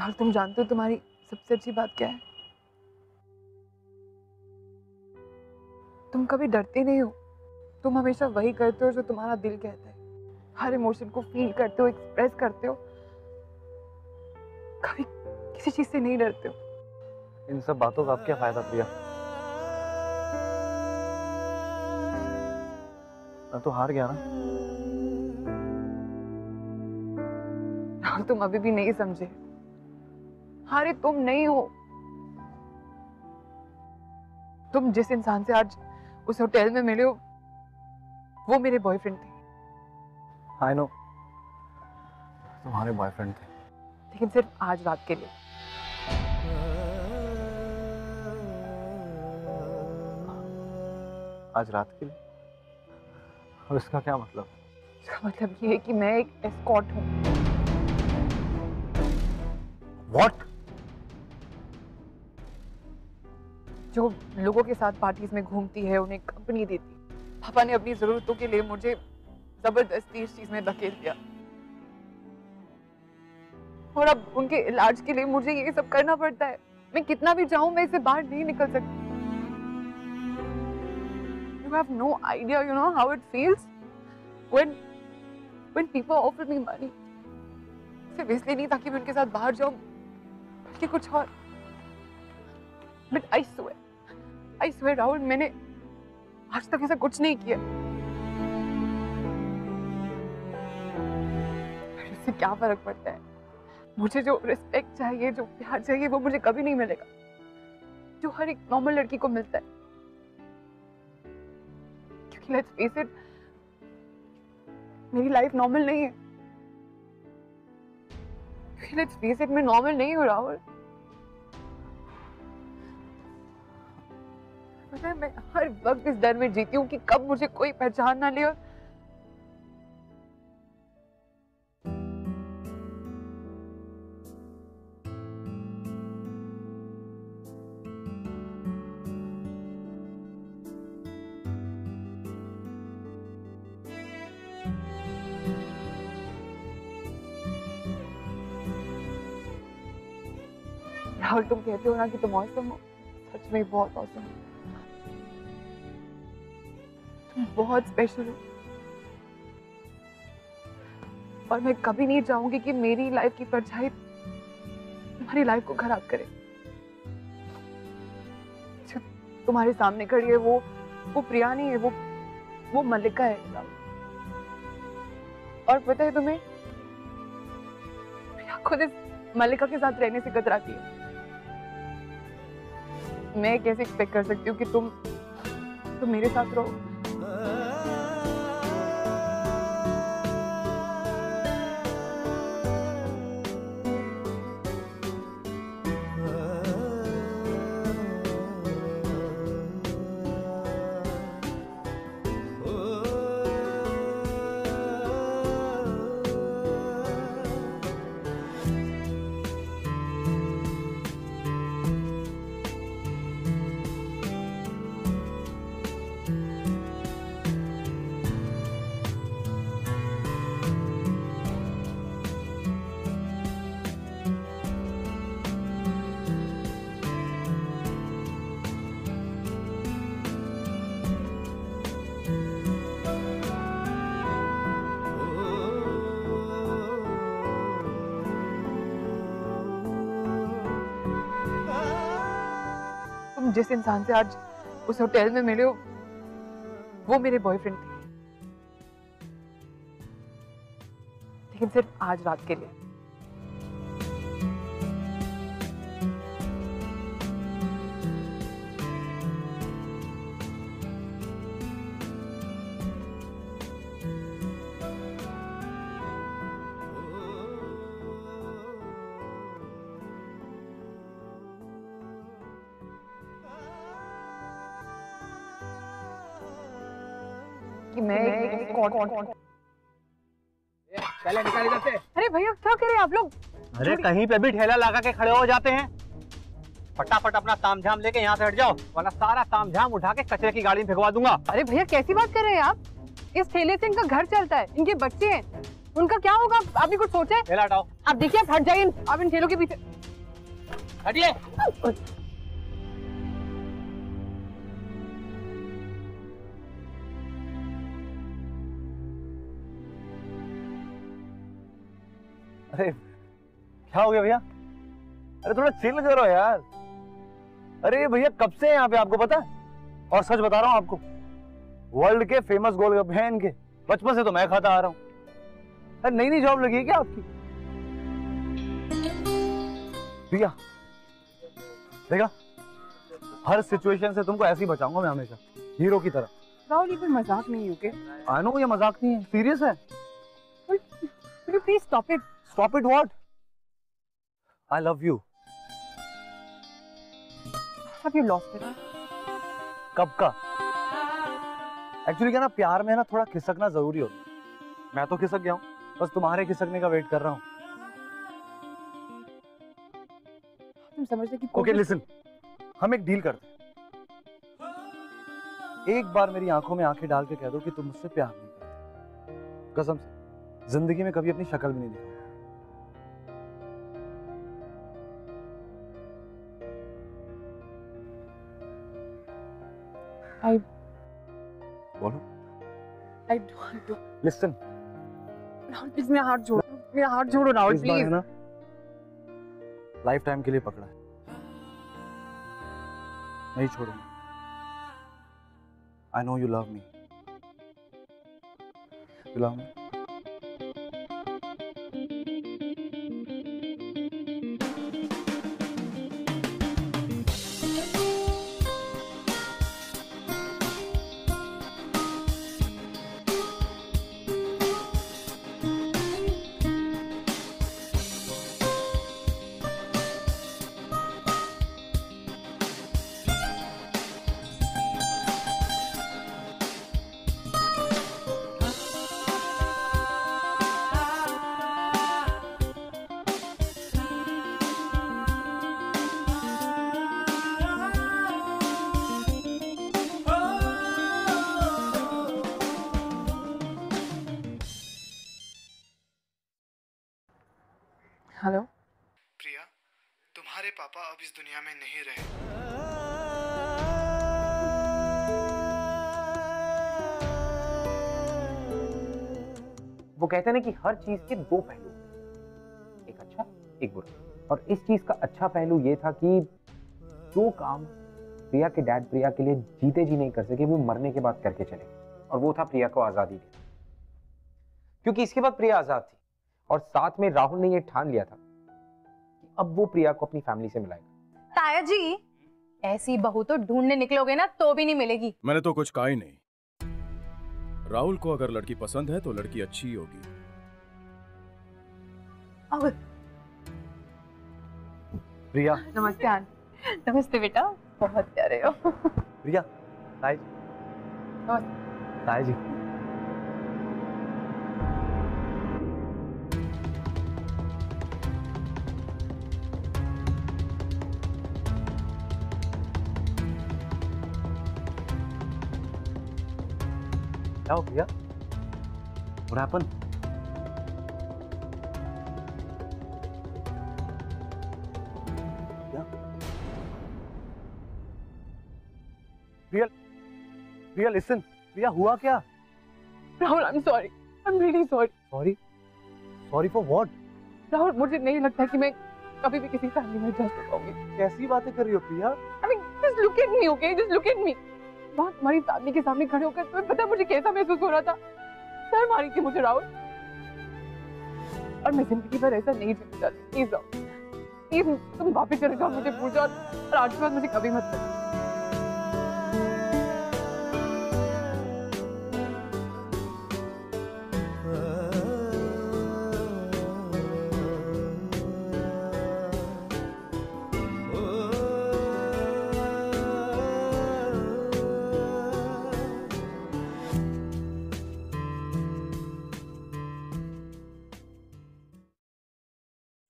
राहुल, तुम जानते हो तुम्हारी सबसे अच्छी बात क्या है? तुम कभी डरते नहीं हो। तुम हमेशा वही करते हो जो तुम्हारा दिल कहता है। हर इमोशन को फील करते हो, एक्सप्रेस करते हो। कभी किसी चीज से नहीं डरते हो। इन सब बातों का अब क्या फायदा प्रिया? मैं तो हार गया ना। राहुल, तुम अभी भी नहीं समझे। हारे तुम नहीं हो। तुम जिस इंसान से आज उस होटल में मिले हो, वो मेरे बॉयफ्रेंड थे। आई नो, तुम्हारे बॉयफ्रेंड थे, लेकिन सिर्फ आज रात के लिए। आज रात के लिए? और इसका क्या मतलब? इसका मतलब ये है कि मैं एक एस्कॉर्ट हूँ। What? जो लोगों के साथ पार्टीज में घूमती है, उन्हें कंपनी देती। पापा ने अपनी जरूरतों के लिए मुझे जबरदस्ती इस चीज में धकेल दिया, और अब उनके इलाज के लिए मुझे ये सब करना पड़ता है। मैं कितना भी चाहूं, मैं इससे बाहर नहीं निकल सकती। You have no idea, you know how it feels when people offer me money. सिर्फ इसलिए नहीं ताकि मैं उनके साथ बाहर जाऊं, बल्कि कुछ और। But I swear राहुल, मैंने आज तक ऐसा कुछ नहीं किया। इससे क्या फर्क पड़ता है? मुझे जो रिस्पेक्ट चाहिए, जो प्यार चाहिए, वो मुझे कभी नहीं मिलेगा, जो हर एक नॉर्मल लड़की को मिलता है। क्योंकि लेट्स फेस इट, मेरी लाइफ नॉर्मल नहीं है। क्योंकि लेट्स फेस इट, मैं नॉर्मल नहीं हूँ राहुल। पता है, मैं हर वक्त इस डर में जीती हूँ कि कब मुझे कोई पहचान ना ले। और राहुल, तुम कहते हो ना कि तुम औसम हो। सच में बहुत औसम हो। तुम बहुत स्पेशल हो, और मैं कभी नहीं चाहूंगी कि मेरी लाइफ की परछाई तुम्हारी लाइफ को खराब करे। जो तुम्हारे सामने खड़ी है, वो प्रिया नहीं है, वो मल्लिका है। और पता है तुम्हें, प्रिया खुद इस मल्लिका के साथ रहने से कतराती है। मैं कैसे एक्सपेक्ट कर सकती हूँ कि तुम मेरे साथ रहो। जिस इंसान से आज उस होटल में मिले हो, वो मेरे बॉयफ्रेंड थे। लेकिन सिर्फ आज रात के लिए। कि मैं चले निकल इधर से। अरे भैया, क्या कर रहे हैं आप लोग? अरे कहीं पे भी ठेला लगा के खड़े हो जाते हैं। फटाफट अपना तामझाम लेके यहाँ से हट जाओ, वरना सारा तामझाम उठा के कचरे की गाड़ी में भिगवा दूंगा। अरे भैया, कैसी बात कर रहे हैं आप? इस ठेले से इनका घर चलता है, इनके बच्चे हैं। उनका क्या होगा? आपने कुछ सोचा है? ठेला हटाओ। आप देखिए, आप हट जाइए, आप इन ठेलों के पीछे हटिए। अरे क्या हो गया भैया? अरे थोड़ा चिल करो यार। अरे भैया कब से हैं यहाँ पे, आपको पता है? और सच बता रहा हूँ आपको, वर्ल्ड के फेमस गोलगप्पे हैं इनके। बचपन से तो मैं खाता आ रहा हूँ। अरे नई नई जॉब लगी है क्या आपकी? भैया देखा, हर सिचुएशन से तुमको ऐसे ही बचाऊंगा मैं हमेशा, हीरो की तरह। राहुल, ये कोई मजाक नहीं है, ओके? आई नो ये मजाक नहीं है, सीरियस है। Please stop it. Stop it what? I love you. Have you lost it? कब का? एक्चुअली क्या ना, प्यार में ना थोड़ा खिसकना जरूरी होता है। मैं तो खिसक गया हूँ, बस तुम्हारे खिसकने का वेट कर रहा हूँ। तुम समझते कि ओके लिसन, हम एक डील करते हैं। एक बार मेरी आंखों में आंखें डाल के कह दो कि तुम मुझसे प्यार नहीं करते। कसम से जिंदगी में कभी अपनी शक्ल भी नहीं दिखाऊंगा। I बोलो। I don't listen, Rahul please मेरा हाथ छोड़ो, मेरा हाथ छोड़ो राहुल इस बार है प्लीज। ना लाइफ टाइम के लिए पकड़ा है, नहीं छोड़ूंगा। I know you love me. You love me? Hello Priya, तुम्हारे पापा अब इस दुनिया में नहीं रहे। वो कहते हैं ना कि हर चीज के दो पहलू होते हैं, एक अच्छा एक बुरा। और इस चीज का अच्छा पहलू ये था कि जो काम प्रिया के डैड प्रिया के लिए जीते जी नहीं कर सके, वो मरने के बाद करके चले गए। और वो था प्रिया को आजादी देना। क्योंकि इसके बाद प्रिया आजाद थी और साथ में राहुल ने ये ठान लिया था कि अब वो प्रिया को अपनी फैमिली से मिलाएगा। ताया जी, ऐसी बहू तो ढूंढने निकलोगे ना तो भी नहीं मिलेगी। मैंने तो कुछ कहा ही नहीं। राहुल को अगर लड़की पसंद है तो लड़की अच्छी ही होगी। प्रिया। नमस्ते आंटी। नमस्ते बेटा, बहुत प्यारे हो। प्रिया, ताई जी। ताई जी। क्या हो प्रिया? What happened? क्या? प्रिया listen. प्रिया हुआ क्या? Rahul I am sorry, I am really sorry. Sorry? Sorry for what? Rahul मुझे नहीं लगता कि मैं कभी भी किसी फैमिली में जा सकूंगी। कैसी बातें कर रही हो प्रिया? I mean, just look at me, okay? Just look at me. वहाँ तुम्हारी फैमिली के सामने खड़े होकर तुम्हें पता है मुझे कैसा महसूस हो रहा था? शर्म आ रही थी मुझे राहुल। और मैं जिंदगी भर ऐसा नहीं जीना चाहती। प्लीज राहुल, प्लीज तुम वापस चले जाओ, मुझे भूल जाओ और आज के बाद मुझे कभी मत करना।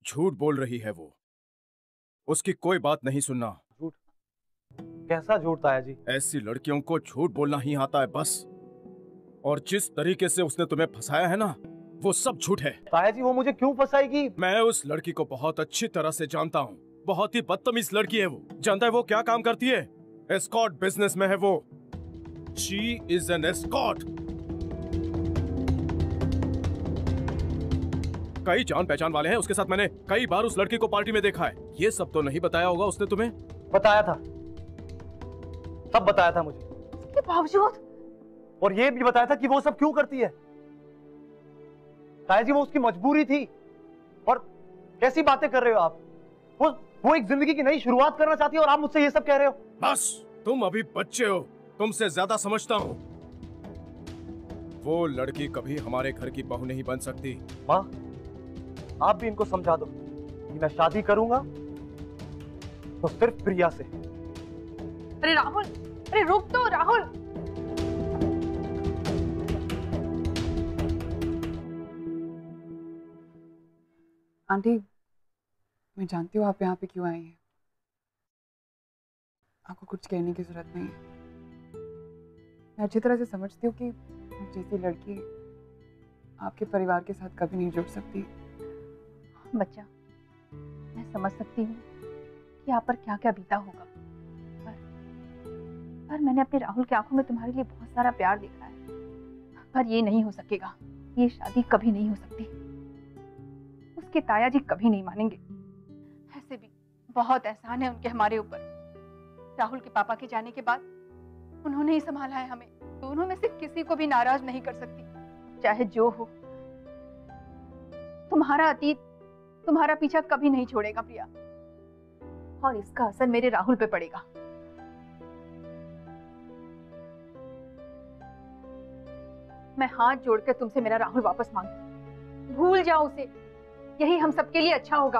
झूठ बोल रही है वो। उसकी कोई बात नहीं सुनना। झूठ? कैसा झूठ ताया जी? ऐसी लड़कियों को झूठ बोलना ही आता है बस। और जिस तरीके से उसने तुम्हें फंसाया है ना, वो सब झूठ है। ताया जी वो मुझे क्यों फंसाएगी? मैं उस लड़की को बहुत अच्छी तरह से जानता हूँ। बहुत ही बदतमीज लड़की है वो। जानता है वो क्या काम करती है? एस्कॉर्ट बिजनेस में है वो। She is an escort. कई जान पहचान वाले हैं उसके साथ। मैंने कई बार उस लड़की को पार्टी में देखा है। ये सब तो नहीं बताया होगा उसने तुम्हें? बताया था, सब बताया था मुझे। के बावजूद और ये भी बताया था कि वो सब क्यों करती है। ताया जी वो उसकी मजबूरी थी। और कैसी बातें कर रहे हो आप? वो एक जिंदगी की नई शुरुआत करना चाहती है और आप मुझसे ये सब कह रहे हो? बस, तुम अभी बच्चे हो, तुमसे ज्यादा समझता हूँ। वो लड़की कभी हमारे घर की बहू नहीं बन सकती। माँ, आप भी इनको समझा दो कि मैं शादी करूंगा तो सिर्फ प्रिया से। अरे राहुल, अरे रुक तो राहुल। आंटी, मैं जानती हूँ आप यहाँ पे क्यों आई हैं। आपको कुछ कहने की जरूरत नहीं है। मैं अच्छी तरह से समझती हूँ कि जैसी लड़की आपके परिवार के साथ कभी नहीं जुड़ सकती। बच्चा, मैं समझ सकती हूँ कि आप पर क्या क्या बीता होगा, पर मैंने अपने राहुल की आंखों में तुम्हारे लिए बहुत सारा प्यार देखा है। पर ये नहीं हो सकेगा, ये शादी कभी नहीं हो सकती। उसके ताया जी कभी नहीं मानेंगे। ऐसे भी बहुत एहसान है उनके हमारे ऊपर। राहुल के पापा के जाने के बाद उन्होंने ही संभाला है हमें। दोनों में से किसी को भी नाराज नहीं कर सकती। चाहे जो हो, तुम्हारा अतीत तुम्हारा पीछा कभी नहीं छोड़ेगा प्रिया, और इसका असर मेरे राहुल पे पड़ेगा। मैं हाथ जोड़कर तुमसे मेरा राहुल वापस मांगती। भूल जाओ उसे, यही हम सबके लिए अच्छा होगा।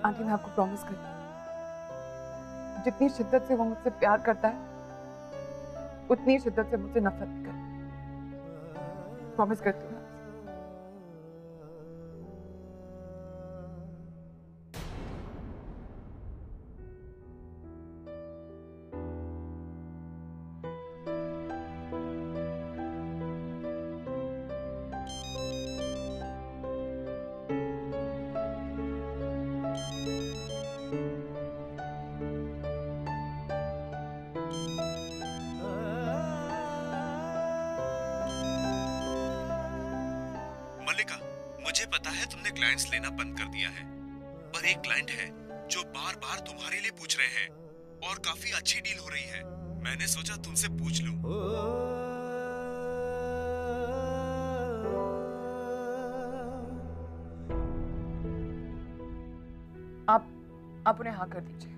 आंटी, मैं आपको प्रॉमिस करती हूँ, जितनी शिद्दत से वो मुझसे प्यार करता है उतनी शिद्दत से मुझसे नफरत भी करता है। प्रॉमिस करती हूँ। मल्लिका, मुझे पता है तुमने क्लाइंट्स लेना बंद कर दिया है, पर एक क्लाइंट है जो बार बार तुम्हारे लिए पूछ रहे हैं और काफी अच्छी डील हो रही है। मैंने सोचा तुमसे पूछ लूं। आप उन्हें हाँ कर दीजिए।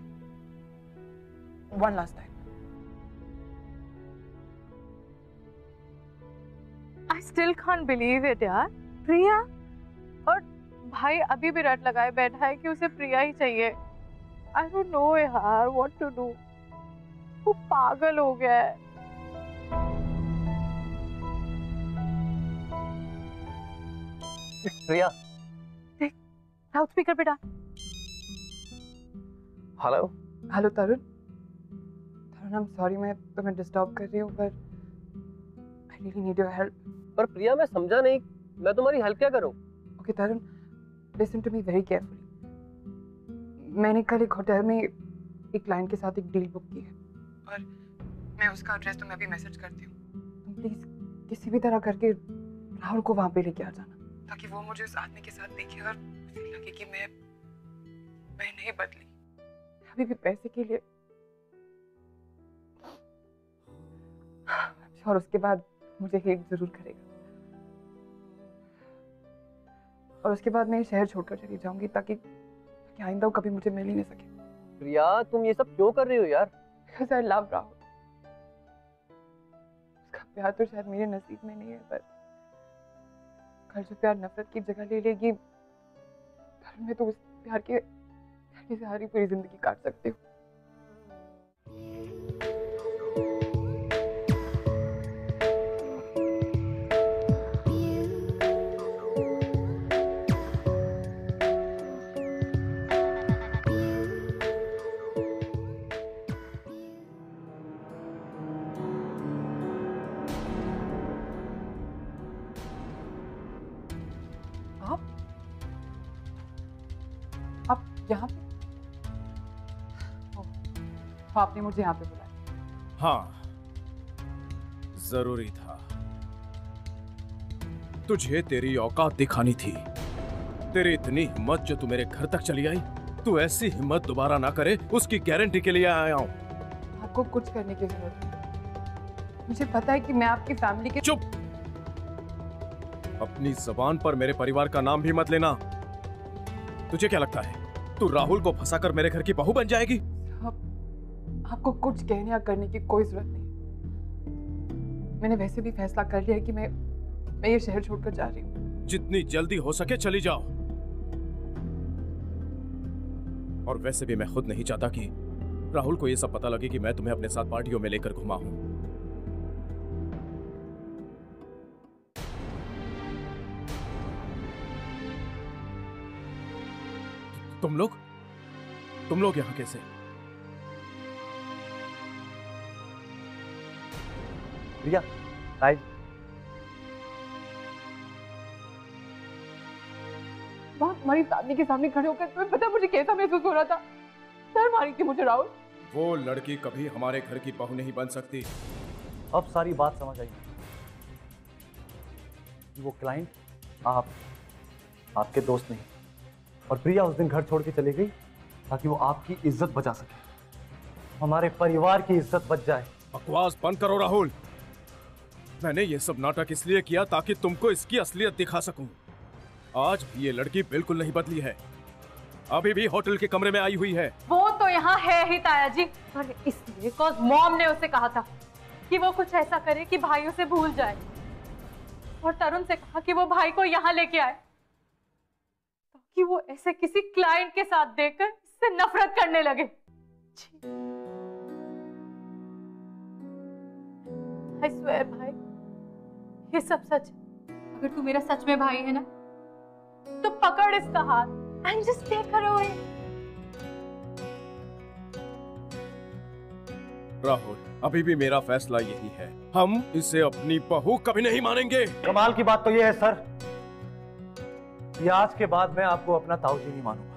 One last time. I still can't believe it यार। प्रिया, और भाई अभी भी रट लगाए बैठा है कि उसे प्रिया ही चाहिए। I don't know यार what to do। वो पागल हो गया है। प्रिया। लाउड स्पीकर पे डाल। Hello. Hello Tarun. Tarun, I am sorry मैं तुम्हें डिस्टर्ब कर रही हूँ, पर I really need your help. पर प्रिया, मैं समझा नहीं, मैं तुम्हारी हेल्प क्या करूं? Okay Tarun, listen to me very carefully. मैंने कल एक होटल में एक क्लाइंट के साथ एक डील बुक की है और मैं उसका एड्रेस तुम्हें अभी मैसेज करती हूँ। तुम प्लीज किसी भी तरह करके राहुल को वहां पे लेके आ जाना, ताकि वो मुझे उस आदमी के साथ देखे और उसे लगे कि मैं नहीं बदली। अभी भी पैसे के लिए, और उसके बाद मुझे हेट जरूर करेगा और उसके बाद मैं ये शहर छोड़कर चली जाऊंगी, ताकि आइंदा वो कभी मुझे मिल ही नहीं सके। प्रिया, तुम ये सब क्यों कर रही हो यार? Because I love Rahul. उसका प्यार तो शायद मेरे नसीब में नहीं है, पर कल जो प्यार नफरत की जगह ले लेगी, कल मैं तो उस प्यार के सारी पूरी जिंदगी काट सकती हूँ। यहाँ पे? तो आपने मुझे यहाँ पे बुलाया? हाँ, जरूरी था। तुझे तेरी औकात दिखानी थी। तेरी इतनी हिम्मत जो तू मेरे घर तक चली आई, तू ऐसी हिम्मत दोबारा ना करे उसकी गारंटी के लिए आया हूँ। आपको कुछ करने की जरूरत नहीं। मुझे पता है कि मैं आपकी फैमिली के। चुप! अपनी जबान पर मेरे परिवार का नाम भी मत लेना। तुझे क्या लगता है तू राहुल को फंसाकर मेरे घर की बहू बन जाएगी? आपको कुछ कहने या करने की कोई जरूरत नहीं। मैंने वैसे भी फैसला कर लिया है कि मैं ये शहर छोड़कर जा रही हूँ। जितनी जल्दी हो सके चली जाओ। और वैसे भी मैं खुद नहीं चाहता कि राहुल को यह सब पता लगे कि मैं तुम्हें अपने साथ पार्टियों में लेकर घुमा हूं। तुम लोग यहां कैसे? प्रिया, हाय। वहाँ तुम्हारी फैमिली के सामने खड़े होकर तुम्हें पता है मुझे कैसा महसूस हो रहा था? शर्म आ रही थी मुझे राहुल। वो लड़की कभी हमारे घर की बहू नहीं बन सकती। अब सारी बात समझ आई। वो क्लाइंट आपके दोस्त नहीं, और प्रिया उस दिन घर छोड़ के चली गई ताकि वो आपकी इज्जत बचा सके, हमारे परिवार की इज्जत बच जाए। बकवास बंद करो राहुल। मैंने ये सब नाटक इसलिए किया ताकि तुमको इसकी असलियत दिखा सकूं। आज भी ये लड़की बिल्कुल नहीं बदली है, अभी भी होटल के कमरे में आई हुई है। वो तो यहाँ है ही ताया जी, पर इसलिए कॉज मॉम ने उसे कहा था कि वो कुछ ऐसा करे कि भाइयों से भूल जाए, और तरुण से कहा कि वो भाई को यहाँ लेके आए ताकि वो ऐसे किसी क्लाइंट के साथ देखकर इससे नफरत करने लगे। I swear भाई, ये सब सच है। अगर तू मेरा सच में भाई है ना, तो पकड़ इसका हाथ and just take her away. Rahul, अभी भी मेरा फैसला यही है, हम इसे अपनी बहू कभी नहीं मानेंगे। कमाल की बात तो ये है सर, ये आज के बाद मैं आपको अपना ताऊजी नहीं मानूंगा।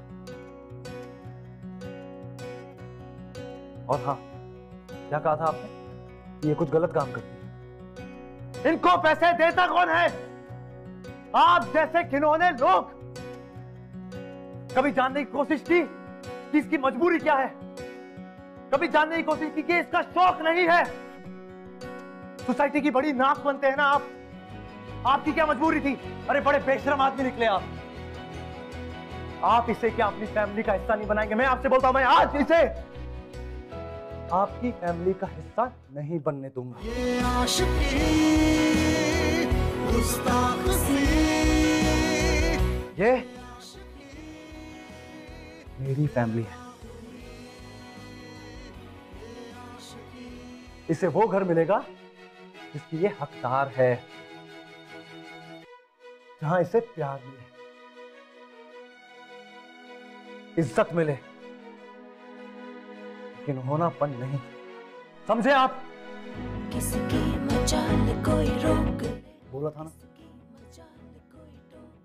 और हाँ, क्या कहा था आपने? ये कुछ गलत काम करती है। इनको पैसे देता कौन है? आप जैसे खिलौने लोग। कभी जानने की कोशिश की कि इसकी मजबूरी क्या है? कभी जानने की कोशिश की कि इसका शौक नहीं है? सोसाइटी की बड़ी नाक बनते हैं ना आप। आपकी क्या मजबूरी थी? अरे बड़े बेशरम आदमी निकले आप। आप इसे क्या अपनी फैमिली का हिस्सा नहीं बनाएंगे? मैं आपसे बोलता हूं, मैं आज इसे आपकी फैमिली का हिस्सा नहीं बनने दूंगा। ये आशिकी, ये मेरी फैमिली है। इसे वो घर मिलेगा जिसकी ये हकदार है, जहां इसे प्यार मिले, इज्जत मिले, लेकिन होनापन नहीं। समझे आप? किसकी मचाल कोई रोक। बोला था ना,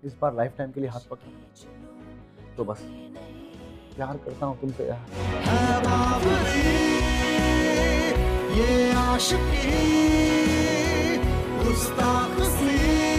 इस बार लाइफ टाइम के लिए हाथ पकड़ तो बस। प्यार करता हूं तुमसे यार। ये आशिकी, गुस्ताखी।